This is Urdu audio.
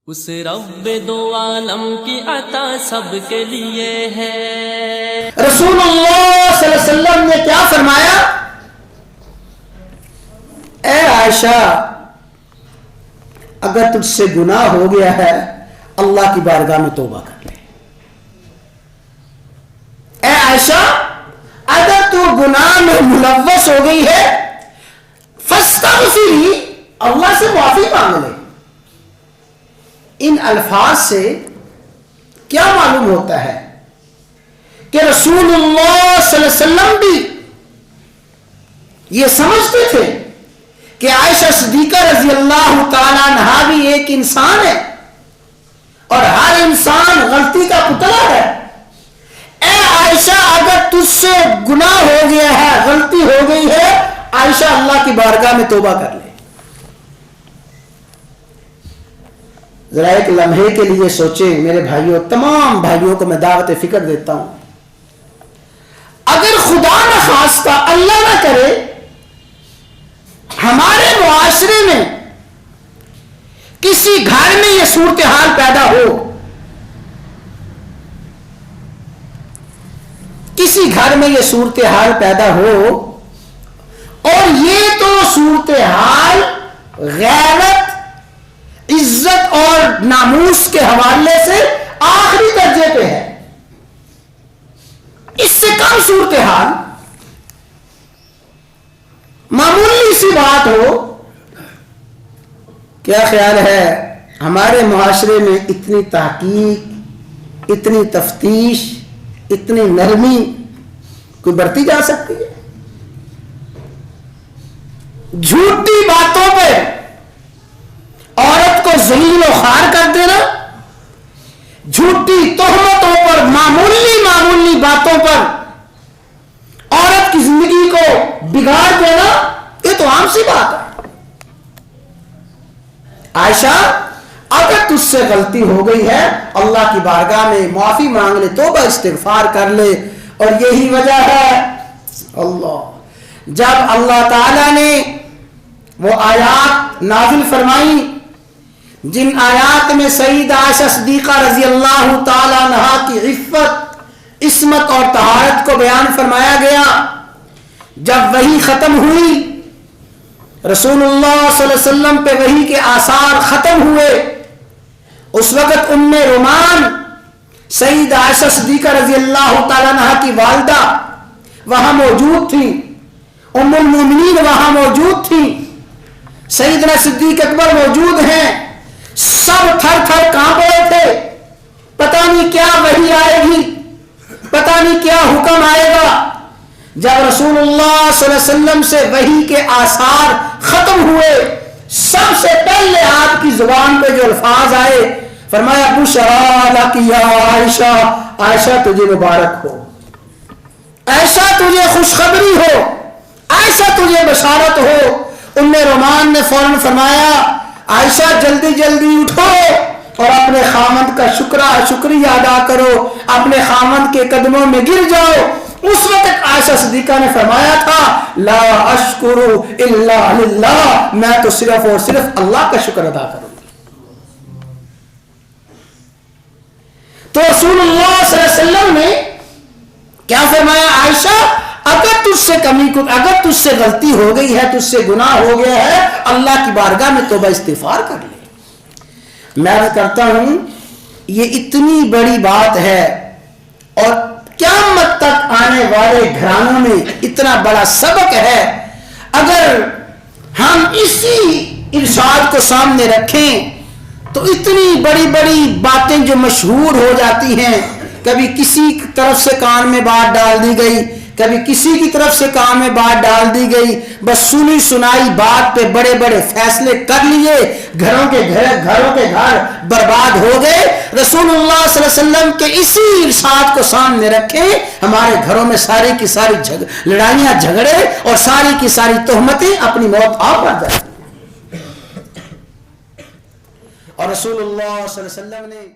اس رب دو عالم کی عطا سب کے لیے ہے۔ رسول اللہ صلی اللہ علیہ وسلم نے کیا فرمایا؟ اے عائشہ، اگر تجھ سے گناہ ہو گیا ہے اللہ کی بارگاہ میں توبہ کر لے۔ اے عائشہ، اگر تو گناہ میں ملوث ہو گئی ہے فاستغفری، اللہ سے معافی مانگ لے۔ ان الفاظ سے کیا معلوم ہوتا ہے کہ رسول اللہ صلی اللہ علیہ وسلم بھی یہ سمجھتے تھے کہ عائشہ صدیقہ رضی اللہ تعالیٰ عنہا بھی ایک انسان ہے اور ہر انسان غلطی کا پتلا ہے۔ اے عائشہ، اگر تجھ سے گناہ ہو گیا ہے، غلطی ہو گئی ہے، عائشہ اللہ کی بارگاہ میں توبہ کر لے۔ ذرا ایک لمحے کے لیے سوچیں میرے بھائیوں، تمام بھائیوں کو میں دعوت فکر دیتا ہوں، اگر خدا نہ خواستہ اللہ نہ کرے ہمارے معاشرے میں کسی گھر میں یہ صورتحال پیدا ہو، کسی گھر میں یہ صورتحال پیدا ہو اور یہ تو صورتحال غیرت، عزت اور ناموس کے حوالے سے آخری درجے پہ ہے، اس سے کم صورتحال معمولی سی بات ہو، کیا خیال ہے ہمارے معاشرے میں اتنی تحقیق، اتنی تفتیش، اتنی نرمی کوئی برتی جا سکتی ہے؟ جھوٹی باتوں پہ عورت کو ذلیل و خوار کر دینا، جھوٹی تہمتوں پر، معمولی باتوں پر عورت کی زندگی کو بگاڑ دینا، یہ تو عام سی بات ہے۔ عائشہ، اگر تجھ سے غلطی ہو گئی ہے اللہ کی بارگاہ میں معافی مانگ لے، توبہ استغفار کر لے۔ اور یہی وجہ ہے جب اللہ تعالی نے وہ آیات نازل فرمائی جن آیات میں سیدہ عائشہ صدیقہ رضی اللہ تعالی عنہا کی عفت، عصمت اور طہارت کو بیان فرمایا گیا، جب وحی ختم ہوئی، رسول اللہ صلی اللہ علیہ وسلم پہ وحی کے آثار ختم ہوئے، اس وقت ام رومان سیدہ عائشہ صدیقہ رضی اللہ تعالی عنہا کی والدہ وہاں موجود تھی، ام المومنین وہاں موجود تھی، سیدنا صدیق اکبر موجود ہیں، سب تھر تھر کانپ رہے تھے، پتہ نہیں کیا وحی آئے گی، پتہ نہیں کیا حکم آئے گا۔ جب رسول اللہ صلی اللہ علیہ وسلم سے وحی کے آثار ختم ہوئے، سب سے پہلے آپ کی زبان پہ جو الفاظ آئے، فرمایا بشریٰ لک یا عائشہ، عائشہ تجھے مبارک ہو، عائشہ تجھے خوشخبری ہو، عائشہ تجھے بشارت ہو۔ ام رومان نے فوراً فرمایا عائشہ جلدی جلدی اٹھو اور اپنے خامند کا شکریہ ادا کرو، اپنے خامند کے قدموں میں گر جاؤ۔ اس وقت عائشہ صدیقہ نے فرمایا تھا لا اشکر الا للہ، میں تو صرف اور صرف اللہ کا شکر ادا کروں گی۔ تو رسول اللہ صلی اللہ علیہ وسلم نے کیا فرمایا؟ عائشہ، اگر تجھ سے کمی کو، اگر تجھ سے غلطی ہو گئی ہے، تجھ سے گناہ ہو گیا ہے، اللہ کی بارگاہ میں توبہ استغفار کر لے۔ میں عرض کرتا ہوں یہ اتنی بڑی بات ہے اور قیامت تک آنے والے گھرانوں میں اتنا بڑا سبق ہے۔ اگر ہم اسی ارشاد کو سامنے رکھیں تو اتنی بڑی بڑی باتیں جو مشہور ہو جاتی ہیں، کبھی کسی طرف سے کان میں بات ڈال دی گئی، کبھی کسی کی طرف سے کان میں بات ڈال دی گئی، بس سنی سنائی بات پہ بڑے بڑے فیصلے کر لیے، گھروں کے گھر برباد ہو گئے۔ رسول اللہ صلی اللہ علیہ وسلم کے اسی ارشاد کو سامنے رکھیں، ہمارے گھروں میں ساری کی ساری لڑائیاں، جھگڑے اور ساری کی ساری تہمتیں اپنی موت آپ پڑ جاتی ہیں۔ اور رسول اللہ صلی اللہ علیہ وسلم نے